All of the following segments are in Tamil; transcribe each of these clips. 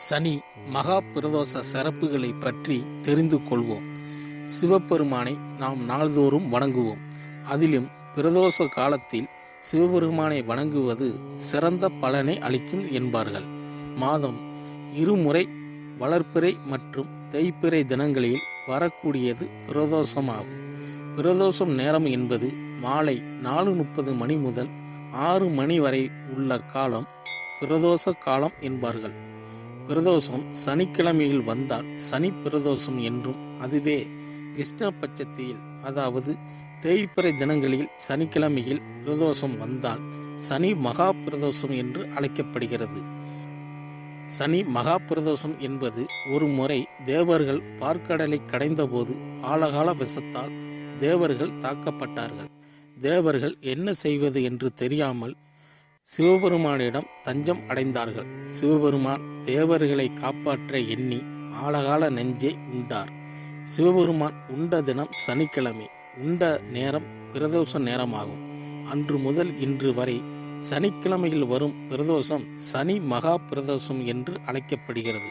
சனி மகா பிரதோஷ சிறப்புகளை பற்றி தெரிந்து கொள்வோம். சிவபெருமானை நாம் நாள்தோறும் வணங்குவோம். அதிலும் பிரதோஷ காலத்தில் சிவபெருமானை வணங்குவது சிறந்த பலனை அளிக்கும் என்பார்கள். மாதம் இருமுறை வளர்ப்பிறை மற்றும் தேய்பிறை தினங்களில் வரக்கூடியது பிரதோஷமாகும். பிரதோஷம் நேரம் என்பது மாலை 4:30 மணி முதல் 6 மணி வரை உள்ள காலம் பிரதோஷ காலம் என்பார்கள். பிரதோஷம் சனிக்கிழமையில் வந்தால் சனி பிரதோஷம் என்றும், அதுவே கிருஷ்ண பட்சத்தில் அதாவது தேய்பிறை தினங்களில் சனிக்கிழமையில் பிரதோஷம் வந்தால் சனி மகா பிரதோஷம் என்று அழைக்கப்படுகிறது. சனி மகா பிரதோஷம் என்பது ஒரு முறை தேவர்கள் பார்க்கடலை கடைந்தபோது ஆழகால விஷத்தால் தேவர்கள் தாக்கப்பட்டார்கள். தேவர்கள் என்ன செய்வது என்று தெரியாமல் சிவபெருமானிடம் தஞ்சம் அடைந்தார்கள். சிவபெருமான் தேவர்களை காப்பாற்ற எண்ணி ஆழகால நெஞ்சை உண்டார். சிவபெருமான் உண்ட தினம் சனிக்கிழமை, உண்ட நேரம் பிரதோஷ நேரமாகும். அன்று முதல் இன்று வரை சனிக்கிழமையில் வரும் பிரதோஷம் சனி மகா பிரதோஷம் என்று அழைக்கப்படுகிறது.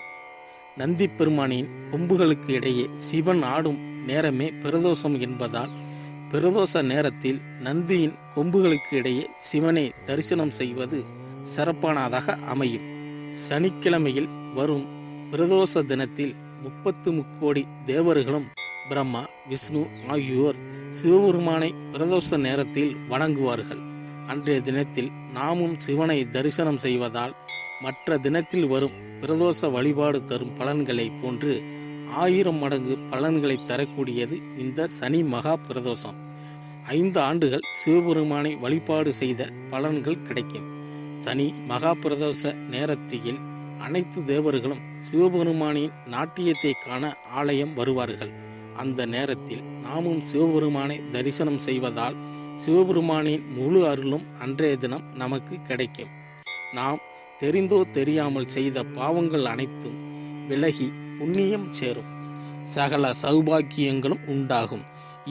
நந்தி பெருமானின் கொம்புகளுக்கு இடையே சிவன் ஆடும் நேரமே பிரதோஷம் என்பதால் பிரதோஷ நேரத்தில் நந்தியின் கொம்புகளுக்கு இடையே சிவனை தரிசனம் செய்வது சிறப்பானதாக அமையும். சனிக்கிழமையில் வரும் பிரதோஷ தினத்தில் 33 கோடி தேவர்களும் பிரம்மா, விஷ்ணு ஆகியோர் சிவபெருமானை பிரதோஷ நேரத்தில் வணங்குவார்கள். அன்றைய தினத்தில் நாமும் சிவனை தரிசனம் செய்வதால் மற்ற தினத்தில் வரும் பிரதோஷ வழிபாடு தரும் பலன்களை போன்று 1000 மடங்கு பலன்களை தரக்கூடியது இந்த சனி மகா பிரதோஷம். 5 ஆண்டுகள் சிவபெருமானை வழிபாடு செய்த பலன்கள் கிடைக்கும். சனி மகா பிரதோஷ நேரத்தில் அனைத்து தேவர்களும் சிவபெருமானின் நாட்டியத்தை காண ஆலயம் வருவார்கள். அந்த நேரத்தில் நாமும் சிவபெருமானை தரிசனம் செய்வதால் சிவபெருமானின் முழு அருளும் அன்றைய தினம் நமக்கு கிடைக்கும். நாம் தெரிந்தோ தெரியாமல் செய்த பாவங்கள் அனைத்தும் விலகி புண்ணியம் சேரும். சகல சௌபாக்கியங்களும் உண்டாகும்.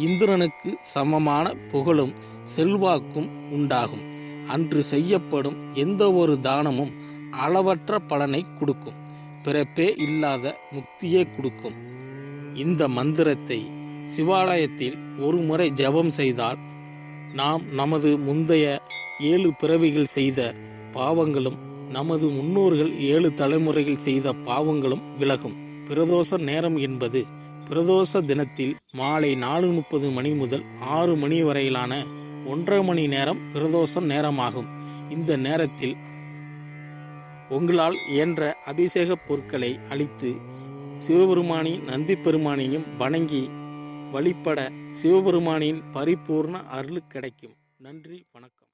இந்திரனுக்கு சமமான புகழும் செல்வாக்கும் உண்டாகும். அன்று செய்யப்படும் எந்த ஒரு தானமும் அளவற்ற பலனை கொடுக்கும். பிறப்பே இல்லாத முக்தியே கொடுக்கும். இந்த மந்திரத்தை சிவாலயத்தில் ஒரு முறை ஜபம் செய்தால் நாம் நமது முந்தைய 7 பிறவிகள் செய்த பாவங்களும் நமது முன்னோர்கள் 7 தலைமுறைகள் செய்த பாவங்களும் விலகும். பிரதோஷ நேரம் என்பது பிரதோஷ தினத்தில் மாலை 4:30 மணி முதல் 6 மணி வரையிலான 1.5 மணி நேரம் பிரதோஷ நேரமாகும். இந்த நேரத்தில் உங்களால் இயன்ற அபிஷேக பொருட்களை அளித்து சிவபெருமானின் நந்தி பெருமானையும் வணங்கி வழிபட சிவபெருமானின் பரிபூர்ண அருள் கிடைக்கும். நன்றி, வணக்கம்.